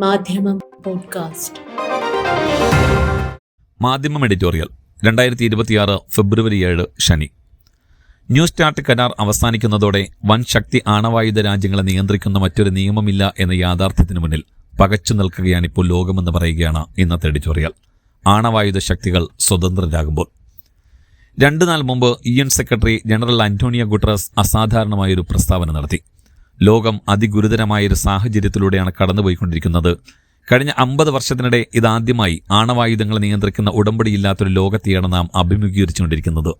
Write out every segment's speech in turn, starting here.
മാധ്യമം പോഡ്കാസ്റ്റ്. മാധ്യമം എഡിറ്റോറിയൽ 2026 ഫെബ്രുവരി 7 ശനി. ന്യൂ സ്റ്റാർട്ട് കരാർ അവസാനിക്കുന്നതോടെ വൻ ശക്തി ആണവായുധ രാജ്യങ്ങളെ നിയന്ത്രിക്കുന്ന മറ്റൊരു നിയമമില്ല എന്ന യാഥാർത്ഥ്യത്തിനു മുന്നിൽ പകച്ചു നിൽക്കുകയാണിപ്പോൾ ലോകമെന്ന് പറയുകയാണ് ഇന്നത്തെ എഡിറ്റോറിയൽ. ആണവായുധ ശക്തികൾ സ്വതന്ത്രരാകുമ്പോൾ 2 നാൾ മുമ്പ് UN secretary general Antonio Guterres അസാധാരണമായൊരു പ്രസ്താവന നടത്തി. ലോകം അതിഗുരുതരമായൊരു സാഹചര്യത്തിലൂടെയാണ് കടന്നുപോയിക്കൊണ്ടിരിക്കുന്നത്. കഴിഞ്ഞ 50 വർഷത്തിനിടെ ഇതാദ്യമായി ആണവായുധങ്ങളെ നിയന്ത്രിക്കുന്ന ഉടമ്പടിയില്ലാത്തൊരു ലോകത്തെയാണ് നാം അഭിമുഖീകരിച്ചുകൊണ്ടിരിക്കുന്നത്.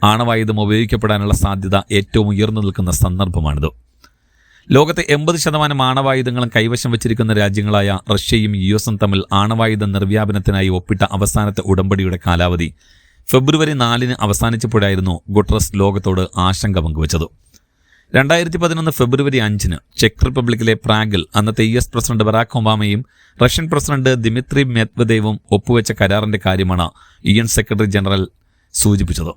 ആണവായുധം ഉപയോഗിക്കപ്പെടാനുള്ള സാധ്യത ഏറ്റവും ഉയർന്നു നിൽക്കുന്ന സന്ദർഭമാണിത്. ലോകത്തെ 80% ആണവായുധങ്ങളും കൈവശം വച്ചിരിക്കുന്ന രാജ്യങ്ങളായ റഷ്യയും US തമ്മിൽ ആണവായുധ നിർവ്യാപനത്തിനായി ഒപ്പിട്ട അവസാനത്തെ ഉടമ്പടിയുടെ കാലാവധി ഫെബ്രുവരി 4 അവസാനിച്ചപ്പോഴായിരുന്നു ഗുട്ടറസ് ലോകത്തോട് ആശങ്ക പങ്കുവച്ചത്. 2011 ഫെബ്രുവരി 5 ചെക്ക് റിപ്പബ്ലിക്കിലെ പ്രാഗിൽ അന്നത്തെ US പ്രസിഡന്റ് ബറാക് ഒബാമയും റഷ്യൻ പ്രസിഡന്റ് ദിമിത്രി മെദ്വദേവും ഒപ്പുവെച്ച കരാറിന്റെ കാര്യമാണ് UN സെക്രട്ടറി ജനറൽ സൂചിപ്പിച്ചത്.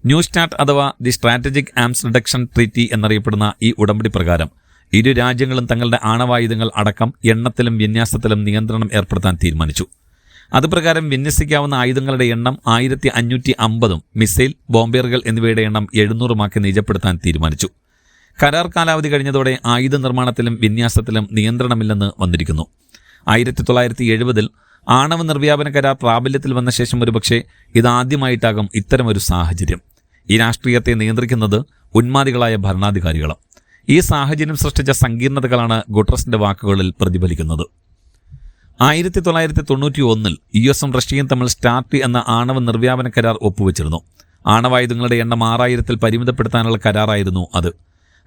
ന്യൂ സ്റ്റാർട്ട് അഥവാ the strategic arms reduction treaty എന്നറിയപ്പെടുന്ന ഈ ഉടമ്പടി പ്രകാരം ഇരു രാജ്യങ്ങളും തങ്ങളുടെ ആണവായുധങ്ങൾ അടക്കം എണ്ണത്തിലും വിന്യാസത്തിലും നിയന്ത്രണം ഏർപ്പെടുത്താൻ തീരുമാനിച്ചു. അതുപ്രകാരം വിന്യസിക്കാവുന്ന ആയുധങ്ങളുടെ എണ്ണം 1550 മിസൈൽ, ബോംബേറുകൾ എന്നിവയുടെ എണ്ണം 700 നിജപ്പെടുത്താൻ തീരുമാനിച്ചു. കരാർ കാലാവധി കഴിഞ്ഞതോടെ ആയുധ നിർമ്മാണത്തിലും വിന്യാസത്തിലും നിയന്ത്രണമില്ലെന്ന് വന്നിരിക്കുന്നു. 1970 ആണവ നിർവ്യാപന കരാർ പ്രാബല്യത്തിൽ വന്ന ശേഷം ഒരുപക്ഷെ ഇതാദ്യമായിട്ടാകും ഇത്തരമൊരു സാഹചര്യം. ഈ രാഷ്ട്രീയത്തെ നിയന്ത്രിക്കുന്നത് ഉന്മാദികളായ ഭരണാധികാരികളും. ഈ സാഹചര്യം സൃഷ്ടിച്ച സങ്കീർണതകളാണ് ഗുട്ടറസിന്റെ വാക്കുകളിൽ പ്രതിഫലിക്കുന്നത്. 1991 US റഷ്യയും തമ്മിൽ സ്റ്റാർട്ട് എന്ന ആണവ നിർവ്യാപന കരാർ ഒപ്പുവെച്ചിരുന്നു. ആണവായുധങ്ങളുടെ എണ്ണം 6000 പരിമിതപ്പെടുത്താനുള്ള കരാറായിരുന്നു അത്.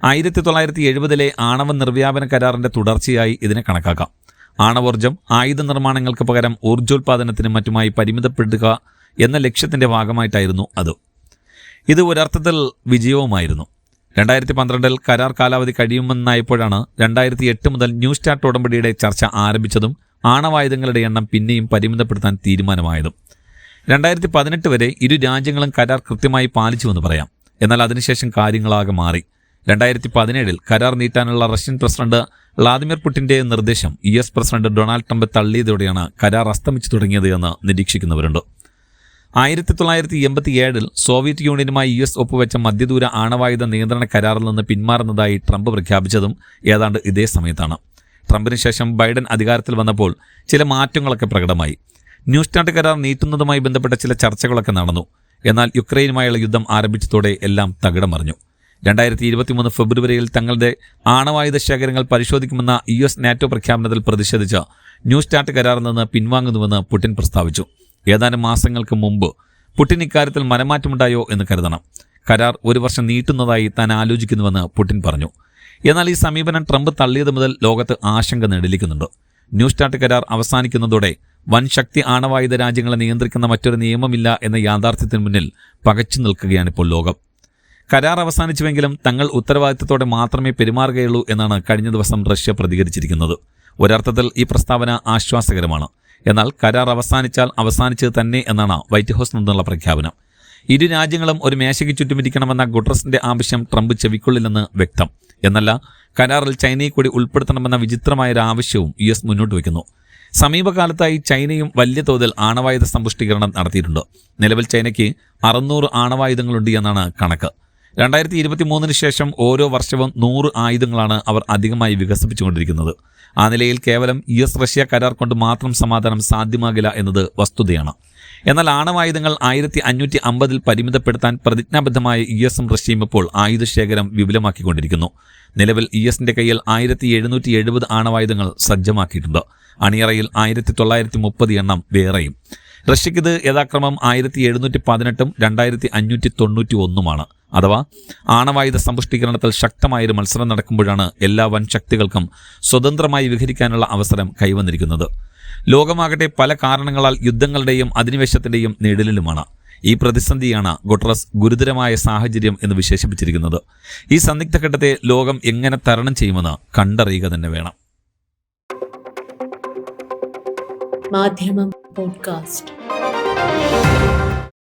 1970 ആണവ നിർവ്യാപന കരാറിന്റെ തുടർച്ചയായി ഇതിനെ കണക്കാക്കാം. ആണവോർജ്ജം ആയുധ നിർമ്മാണങ്ങൾക്ക് പകരം ഊർജ്ജോൽപാദനത്തിനും മറ്റുമായി പരിമിതപ്പെടുക എന്ന ലക്ഷ്യത്തിന്റെ ഭാഗമായിട്ടായിരുന്നു അത്. ഇത് ഒരർത്ഥത്തിൽ വിജയവുമായിരുന്നു. 2012 കരാർ കാലാവധി കഴിയുമെന്നായപ്പോഴാണ് 2008 മുതൽ ന്യൂ സ്റ്റാർട്ട് ഉടമ്പടിയുടെ ചർച്ച ആരംഭിച്ചതും ആണവായുധങ്ങളുടെ എണ്ണം പിന്നെയും പരിമിതപ്പെടുത്താൻ തീരുമാനമായതും. 2018 വരെ ഇരു രാജ്യങ്ങളും കരാർ കൃത്യമായി പാലിച്ചുവെന്ന് പറയാം. എന്നാൽ അതിനുശേഷം കാര്യങ്ങളാകെ മാറി. 2017 കരാർ നീട്ടാനുള്ള റഷ്യൻ പ്രസിഡന്റ് വ്ളാദിമിർ പുടിന്റെ നിർദ്ദേശം US പ്രസിഡന്റ് ഡൊണാൾഡ് ട്രംപ് തള്ളിയതോടെയാണ് കരാർ അസ്തമിച്ചു തുടങ്ങിയത് എന്ന് നിരീക്ഷിക്കുന്നവരുണ്ട്. 1987 സോവിയറ്റ് യൂണിയനുമായി US ഒപ്പുവെച്ച മധ്യദൂര ആണവായുധ നിയന്ത്രണ കരാറിൽ നിന്ന് പിന്മാറുന്നതായി ട്രംപ് പ്രഖ്യാപിച്ചതും ഏതാണ്ട് ഇതേ സമയത്താണ്. ട്രംപിന് ശേഷം ബൈഡൻ അധികാരത്തിൽ വന്നപ്പോൾ ചില മാറ്റങ്ങളൊക്കെ പ്രകടമായി. ന്യൂ സ്റ്റാർട്ട് കരാർ നീട്ടുന്നതുമായി ബന്ധപ്പെട്ട ചില ചർച്ചകളൊക്കെ നടന്നു. എന്നാൽ യുക്രൈനുമായുള്ള യുദ്ധം ആരംഭിച്ചതോടെ എല്ലാം തകിടം മറിഞ്ഞു. 2023 ഫെബ്രുവരിയിൽ തങ്ങളുടെ ആണവായുധ ശേഖരങ്ങൾ പരിശോധിക്കുമെന്ന US നാറ്റോ പ്രഖ്യാപനത്തിൽ പ്രതിഷേധിച്ച് ന്യൂ സ്റ്റാർട്ട് കരാറിൽ നിന്ന് പിൻവാങ്ങുന്നുവെന്ന് പുടിൻ പ്രസ്താവിച്ചു. ഏതാനും മാസങ്ങൾക്ക് മുമ്പ് പുടിൻ ഇക്കാര്യത്തിൽ മനമാറ്റമുണ്ടായോ എന്ന് കരുതണം. കരാർ 1 വർഷം നീട്ടുന്നതായി താൻ ആലോചിക്കുന്നുവെന്ന് പുടിൻ പറഞ്ഞു. എന്നാൽ ഈ സമീപനം ട്രംപ് തള്ളിയത് മുതൽ ലോകത്ത് ആശങ്ക നെടിലിക്കുന്നുണ്ട്. ന്യൂ സ്റ്റാർട്ട് കരാർ അവസാനിക്കുന്നതോടെ വൻ ശക്തി ആണവായുധ രാജ്യങ്ങളെ നിയന്ത്രിക്കുന്ന മറ്റൊരു നിയമമില്ല എന്ന യാഥാർത്ഥ്യത്തിന് മുന്നിൽ പകച്ചു നിൽക്കുകയാണിപ്പോൾ ലോകം. കരാർ അവസാനിച്ചുവെങ്കിലും തങ്ങൾ ഉത്തരവാദിത്തത്തോടെ മാത്രമേ പെരുമാറുകയുള്ളൂ എന്നാണ് കഴിഞ്ഞ ദിവസം റഷ്യ പ്രതികരിച്ചിരിക്കുന്നത്. ഒരർത്ഥത്തിൽ ഈ പ്രസ്താവന ആശ്വാസകരമാണ്. എന്നാൽ കരാർ അവസാനിച്ചാൽ അവസാനിച്ചത് തന്നെ എന്നാണ് വൈറ്റ് ഹൗസിൽ നിന്നുള്ള പ്രഖ്യാപനം. ഇരു രാജ്യങ്ങളും ഒരു മേശയ്ക്ക് ചുറ്റുമിരിക്കണമെന്ന ഗുട്ടറസിന്റെ ആവശ്യം ട്രംപ് ചെവിക്കൊള്ളില്ലെന്ന് വ്യക്തം. എന്നല്ല, കരാറിൽ ചൈനയെ കൂടി ഉൾപ്പെടുത്തണമെന്ന വിചിത്രമായൊരു ആവശ്യവും US മുന്നോട്ട് വയ്ക്കുന്നു. സമീപകാലത്തായി ചൈനയും വലിയ തോതിൽ ആണവായുധ സമ്പുഷ്ടീകരണം നടത്തിയിട്ടുണ്ട്. നിലവിൽ ചൈനയ്ക്ക് 600 ആണവായുധങ്ങളുണ്ട് എന്നാണ് കണക്ക്. 2023 ശേഷം ഓരോ വർഷവും 100 ആയുധങ്ങളാണ് അവർ അധികമായി വികസിപ്പിച്ചുകൊണ്ടിരിക്കുന്നത്. ആ നിലയിൽ കേവലം US റഷ്യ കരാർ കൊണ്ട് മാത്രം സമാധാനം സാധ്യമാകില്ല എന്നത് വസ്തുതയാണ്. എന്നാൽ ആണവായുധങ്ങൾ 1550 പരിമിതപ്പെടുത്താൻ പ്രതിജ്ഞാബദ്ധമായ US റഷ്യയും ഇപ്പോൾ ആയുധശേഖരം വിപുലമാക്കിക്കൊണ്ടിരിക്കുന്നു. നിലവിൽ US കയ്യിൽ 1770 ആണവായുധങ്ങൾ സജ്ജമാക്കിയിട്ടുണ്ട്. അണിയറയിൽ 1930 എണ്ണം വേറെയും. റഷ്യയ്ക്കിത് യഥാക്രമം 1718 2591 അഥവാ ആണവായുധ സമ്പുഷ്ടീകരണത്തിൽ ശക്തമായൊരു മത്സരം നടക്കുമ്പോഴാണ് എല്ലാ വൻ ശക്തികൾക്കും സ്വതന്ത്രമായി വിഹരിക്കാനുള്ള അവസരം കൈവന്നിരിക്കുന്നത്. ലോകമാകട്ടെ പല കാരണങ്ങളാൽ യുദ്ധങ്ങളുടെയും അധിനിവേശത്തിന്റെയും നിഴലിലുമാണ്. ഈ പ്രതിസന്ധിയാണ് ഗുട്ടറസ് ഗുരുതരമായ സാഹചര്യം എന്ന് വിശേഷിപ്പിച്ചിരിക്കുന്നത്. ഈ സന്ദിഗ്ധ ഘട്ടത്തെ ലോകം എങ്ങനെ തരണം ചെയ്യുമെന്ന് കണ്ടറിയുക തന്നെ വേണം. മാധ്യമം പോഡ്കാസ്റ്റ്.